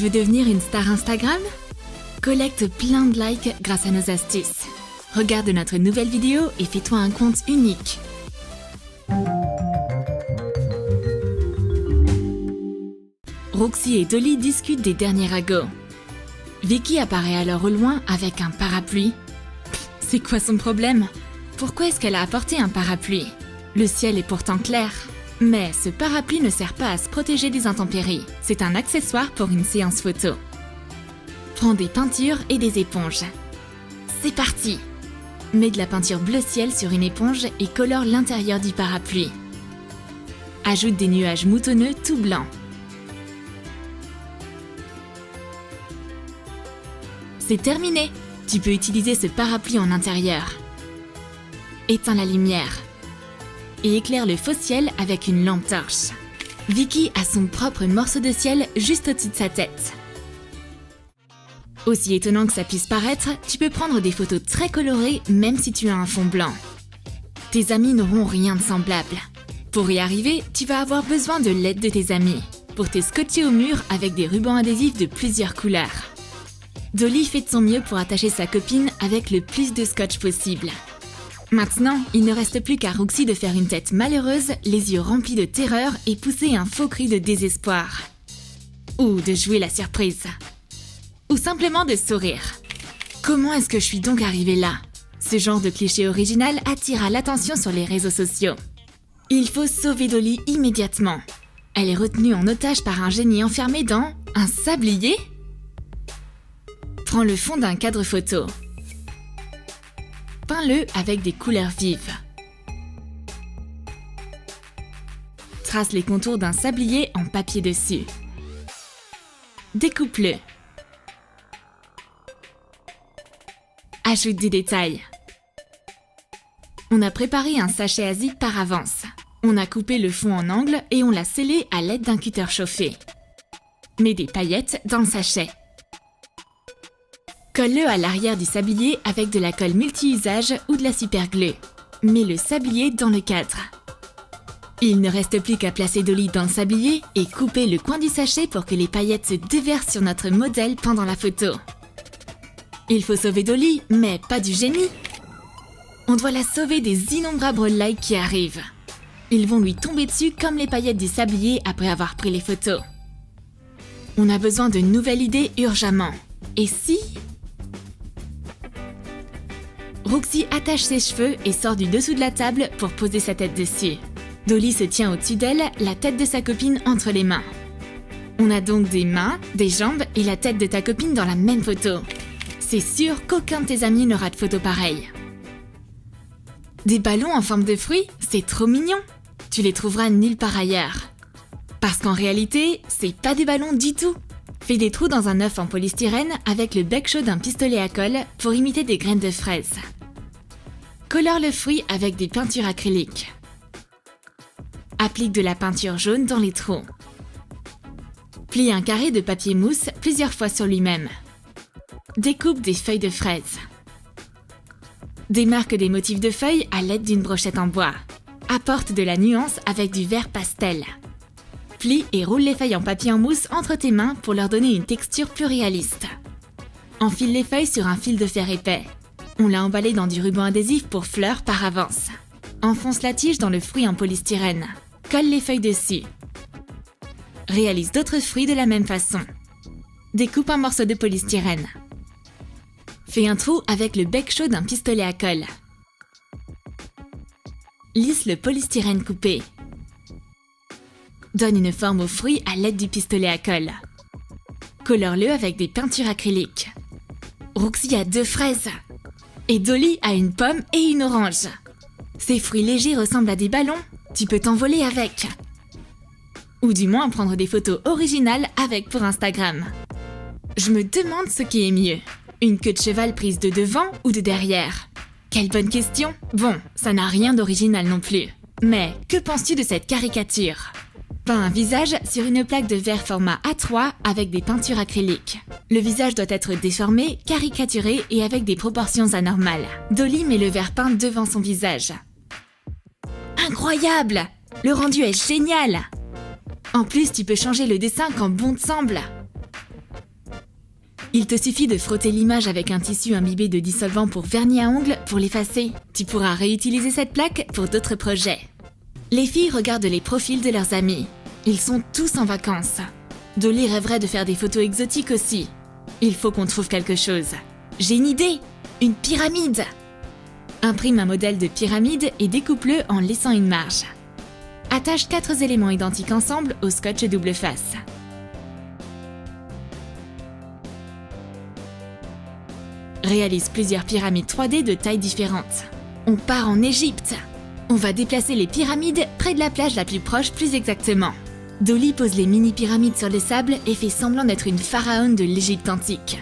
veux devenir une star Instagram? Collecte plein de likes grâce à nos astuces. Regarde notre nouvelle vidéo et fais-toi un compte unique. Roxy et Dolly discutent des derniers ragots. Vicky apparaît alors au loin avec un parapluie. C'est quoi son problème? Pourquoi est-ce qu'elle a apporté un parapluie? Le ciel est pourtant clair. Mais ce parapluie ne sert pas à se protéger des intempéries. C'est un accessoire pour une séance photo. Prends des peintures et des éponges. C'est parti! Mets de la peinture bleu ciel sur une éponge et colore l'intérieur du parapluie. Ajoute des nuages moutonneux tout blancs. C'est terminé! Tu peux utiliser ce parapluie en intérieur. Éteins la lumière et éclaire le faux ciel avec une lampe torche. Vicky a son propre morceau de ciel juste au-dessus de sa tête. Aussi étonnant que ça puisse paraître, tu peux prendre des photos très colorées même si tu as un fond blanc. Tes amis n'auront rien de semblable. Pour y arriver, tu vas avoir besoin de l'aide de tes amis pour te scotcher au mur avec des rubans adhésifs de plusieurs couleurs. Dolly fait de son mieux pour attacher sa copine avec le plus de scotch possible. Maintenant, il ne reste plus qu'à Roxy de faire une tête malheureuse, les yeux remplis de terreur et pousser un faux cri de désespoir. Ou de jouer la surprise. Ou simplement de sourire. Comment est-ce que je suis donc arrivée là? Ce genre de cliché original attira l'attention sur les réseaux sociaux. Il faut sauver Dolly immédiatement. Elle est retenue en otage par un génie enfermé dans un sablier? Prends le fond d'un cadre photo. Peins-le avec des couleurs vives. Trace les contours d'un sablier en papier dessus. Découpe-le. Ajoute des détails. On a préparé un sachet à zip par avance. On a coupé le fond en angle et on l'a scellé à l'aide d'un cutter chauffé. Mets des paillettes dans le sachet. Colle-le à l'arrière du sablier avec de la colle multi-usage ou de la super-glue. Mets le sablier dans le cadre. Il ne reste plus qu'à placer Dolly dans le sablier et couper le coin du sachet pour que les paillettes se déversent sur notre modèle pendant la photo. Il faut sauver Dolly, mais pas du génie. On doit la sauver des innombrables likes qui arrivent. Ils vont lui tomber dessus comme les paillettes du sablier après avoir pris les photos. On a besoin de nouvelles idées urgemment. Et si... Roxy attache ses cheveux et sort du dessous de la table pour poser sa tête dessus. Dolly se tient au-dessus d'elle, la tête de sa copine entre les mains. On a donc des mains, des jambes et la tête de ta copine dans la même photo. C'est sûr qu'aucun de tes amis n'aura de photo pareille. Des ballons en forme de fruits, c'est trop mignon. Tu les trouveras nulle part ailleurs. Parce qu'en réalité, c'est pas des ballons du tout. Fais des trous dans un œuf en polystyrène avec le bec chaud d'un pistolet à colle pour imiter des graines de fraises. Colore le fruit avec des peintures acryliques. Applique de la peinture jaune dans les trous. Plie un carré de papier mousse plusieurs fois sur lui-même. Découpe des feuilles de fraises. Démarque des motifs de feuilles à l'aide d'une brochette en bois. Apporte de la nuance avec du vert pastel. Plie et roule les feuilles en papier en mousse entre tes mains pour leur donner une texture plus réaliste. Enfile les feuilles sur un fil de fer épais. On l'a emballé dans du ruban adhésif pour fleurs par avance. Enfonce la tige dans le fruit en polystyrène. Colle les feuilles dessus. Réalise d'autres fruits de la même façon. Découpe un morceau de polystyrène. Fais un trou avec le bec chaud d'un pistolet à colle. Lisse le polystyrène coupé. Donne une forme au fruit à l'aide du pistolet à colle. Colore-le avec des peintures acryliques. Roxy a 2 fraises. Et Dolly a une pomme et une orange. Ces fruits légers ressemblent à des ballons. Tu peux t'envoler avec. Ou du moins prendre des photos originales avec pour Instagram. Je me demande ce qui est mieux. Une queue de cheval prise de devant ou de derrière? Quelle bonne question! Bon, ça n'a rien d'original non plus. Mais que penses-tu de cette caricature? Peins un visage sur une plaque de verre format A3 avec des peintures acryliques. Le visage doit être déformé, caricaturé et avec des proportions anormales. Dolly met le verre peint devant son visage. Incroyable! Le rendu est génial! En plus, tu peux changer le dessin quand bon te semble. Il te suffit de frotter l'image avec un tissu imbibé de dissolvant pour vernis à ongles pour l'effacer. Tu pourras réutiliser cette plaque pour d'autres projets. Les filles regardent les profils de leurs amis. Ils sont tous en vacances. Dolly rêverait de faire des photos exotiques aussi. Il faut qu'on trouve quelque chose. J'ai une idée! Une pyramide! Imprime un modèle de pyramide et découpe-le en laissant une marge. Attache 4 éléments identiques ensemble au scotch double face. Réalise plusieurs pyramides 3D de tailles différentes. On part en Égypte. On va déplacer les pyramides près de la plage la plus proche plus exactement. Dolly pose les mini-pyramides sur le sable et fait semblant d'être une pharaone de l'Égypte antique.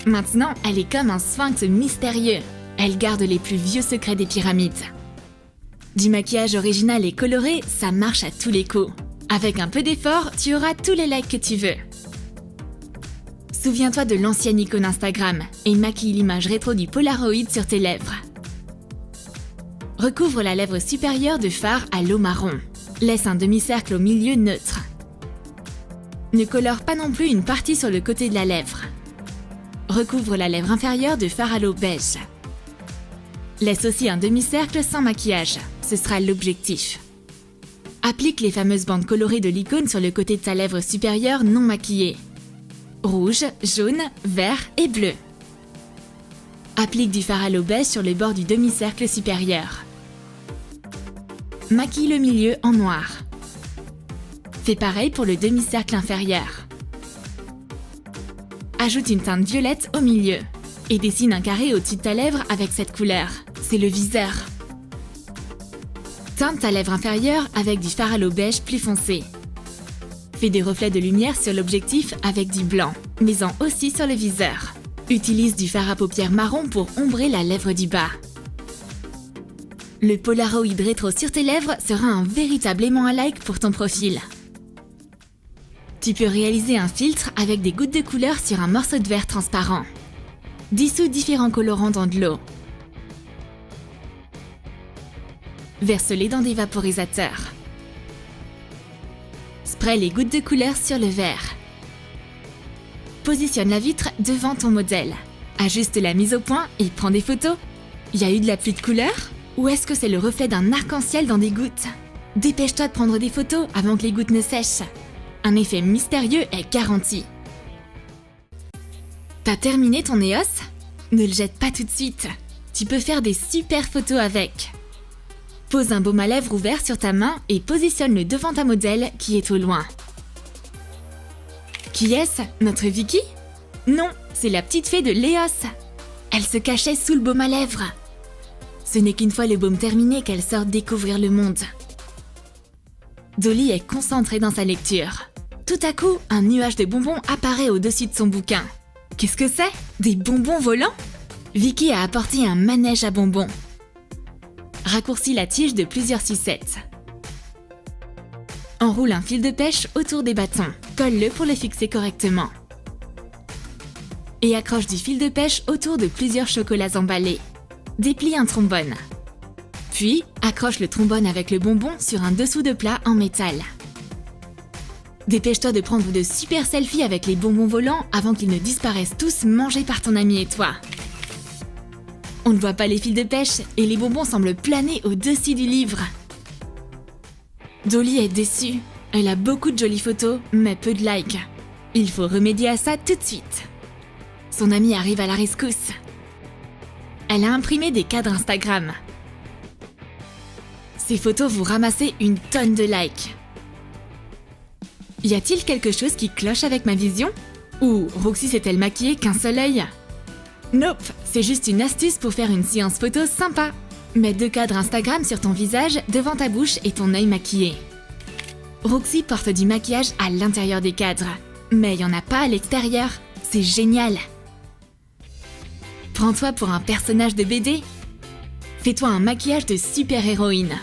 Maintenant, elle est comme un sphinx mystérieux. Elle garde les plus vieux secrets des pyramides. Du maquillage original et coloré, ça marche à tous les coups. Avec un peu d'effort, tu auras tous les likes que tu veux. Souviens-toi de l'ancienne icône Instagram et maquille l'image rétro du Polaroid sur tes lèvres. Recouvre la lèvre supérieure de fard à l'eau marron. Laisse un demi-cercle au milieu neutre. Ne colore pas non plus une partie sur le côté de la lèvre. Recouvre la lèvre inférieure de fard à l'eau beige. Laisse aussi un demi-cercle sans maquillage. Ce sera l'objectif. Applique les fameuses bandes colorées de l'icône sur le côté de ta lèvre supérieure non maquillée. Rouge, jaune, vert et bleu. Applique du fard à l'eau beige sur le bord du demi-cercle supérieur. Maquille le milieu en noir. Fais pareil pour le demi-cercle inférieur. Ajoute une teinte violette au milieu et dessine un carré au-dessus de ta lèvre avec cette couleur. C'est le viseur. Teinte ta lèvre inférieure avec du fard à l'eau beige plus foncé. Fais des reflets de lumière sur l'objectif avec du blanc, mais en aussi sur le viseur. Utilise du fard à paupières marron pour ombrer la lèvre du bas. Le Polaroid rétro sur tes lèvres sera un véritable aimant à like pour ton profil. Tu peux réaliser un filtre avec des gouttes de couleur sur un morceau de verre transparent. Dissous différents colorants dans de l'eau. Verse-les dans des vaporisateurs. Spray les gouttes de couleur sur le verre. Positionne la vitre devant ton modèle. Ajuste la mise au point et prends des photos. Y a eu de la pluie de couleur? Ou est-ce que c'est le reflet d'un arc-en-ciel dans des gouttes? Dépêche-toi de prendre des photos avant que les gouttes ne sèchent. Un effet mystérieux est garanti. T'as terminé ton EOS? Ne le jette pas tout de suite. Tu peux faire des super photos avec. Pose un baume à lèvres ouvert sur ta main et positionne-le devant ta modèle qui est au loin. Qui est-ce? Notre Vicky? Non, c'est la petite fée de l'EOS. Elle se cachait sous le baume à lèvres. Ce n'est qu'une fois le baume terminé qu'elle sort découvrir le monde. Dolly est concentrée dans sa lecture. Tout à coup, un nuage de bonbons apparaît au-dessus de son bouquin. Qu'est-ce que c'est? Des bonbons volants? Vicky a apporté un manège à bonbons. Raccourcis la tige de plusieurs sucettes. Enroule un fil de pêche autour des bâtons. Colle-le pour le fixer correctement. Et accroche du fil de pêche autour de plusieurs chocolats emballés. Déplie un trombone. Puis, accroche le trombone avec le bonbon sur un dessous de plat en métal. Dépêche-toi de prendre de super selfies avec les bonbons volants avant qu'ils ne disparaissent tous mangés par ton ami et toi. On ne voit pas les fils de pêche et les bonbons semblent planer au-dessus du livre. Dolly est déçue. Elle a beaucoup de jolies photos, mais peu de likes. Il faut remédier à ça tout de suite. Son amie arrive à la rescousse. Elle a imprimé des cadres Instagram. Ces photos vont ramasser une tonne de likes. Y a-t-il quelque chose qui cloche avec ma vision? Ou Roxy s'est-elle maquillée qu'un seul œil? Nope, c'est juste une astuce pour faire une séance photo sympa. Mets 2 cadres Instagram sur ton visage, devant ta bouche et ton œil maquillé. Roxy porte du maquillage à l'intérieur des cadres, mais il n'y en a pas à l'extérieur. C'est génial! Prends-toi pour un personnage de BD. Fais-toi un maquillage de super-héroïne.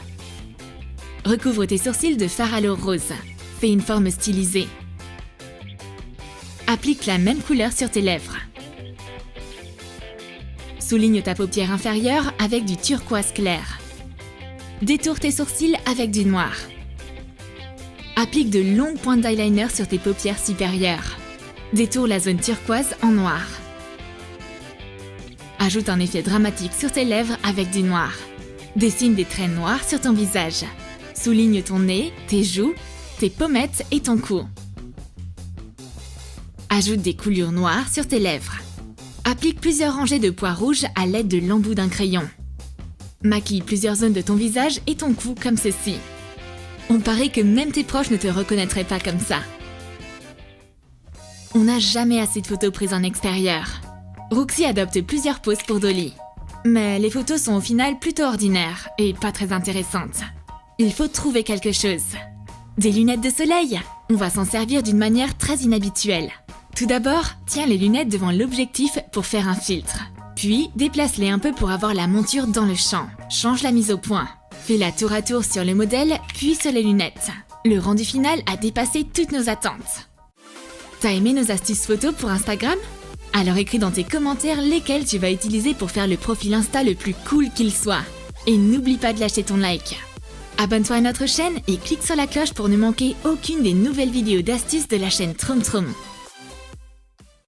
Recouvre tes sourcils de fard à l'eau rose. Fais une forme stylisée. Applique la même couleur sur tes lèvres. Souligne ta paupière inférieure avec du turquoise clair. Détourne tes sourcils avec du noir. Applique de longues pointes d'eyeliner sur tes paupières supérieures. Détourne la zone turquoise en noir. Ajoute un effet dramatique sur tes lèvres avec du noir. Dessine des traits noirs sur ton visage. Souligne ton nez, tes joues, tes pommettes et ton cou. Ajoute des coulures noires sur tes lèvres. Applique plusieurs rangées de pois rouges à l'aide de l'embout d'un crayon. Maquille plusieurs zones de ton visage et ton cou comme ceci. On paraît que même tes proches ne te reconnaîtraient pas comme ça. On n'a jamais assez de photos prises en extérieur. Roxy adopte plusieurs poses pour Dolly. Mais les photos sont au final plutôt ordinaires et pas très intéressantes. Il faut trouver quelque chose. Des lunettes de soleil? On va s'en servir d'une manière très inhabituelle. Tout d'abord, tiens les lunettes devant l'objectif pour faire un filtre. Puis, déplace-les un peu pour avoir la monture dans le champ. Change la mise au point. Fais-la tour à tour sur le modèle, puis sur les lunettes. Le rendu final a dépassé toutes nos attentes. T'as aimé nos astuces photos pour Instagram? Alors écris dans tes commentaires lesquels tu vas utiliser pour faire le profil Insta le plus cool qu'il soit. Et n'oublie pas de lâcher ton like. Abonne-toi à notre chaîne et clique sur la cloche pour ne manquer aucune des nouvelles vidéos d'astuces de la chaîne Troum Troum.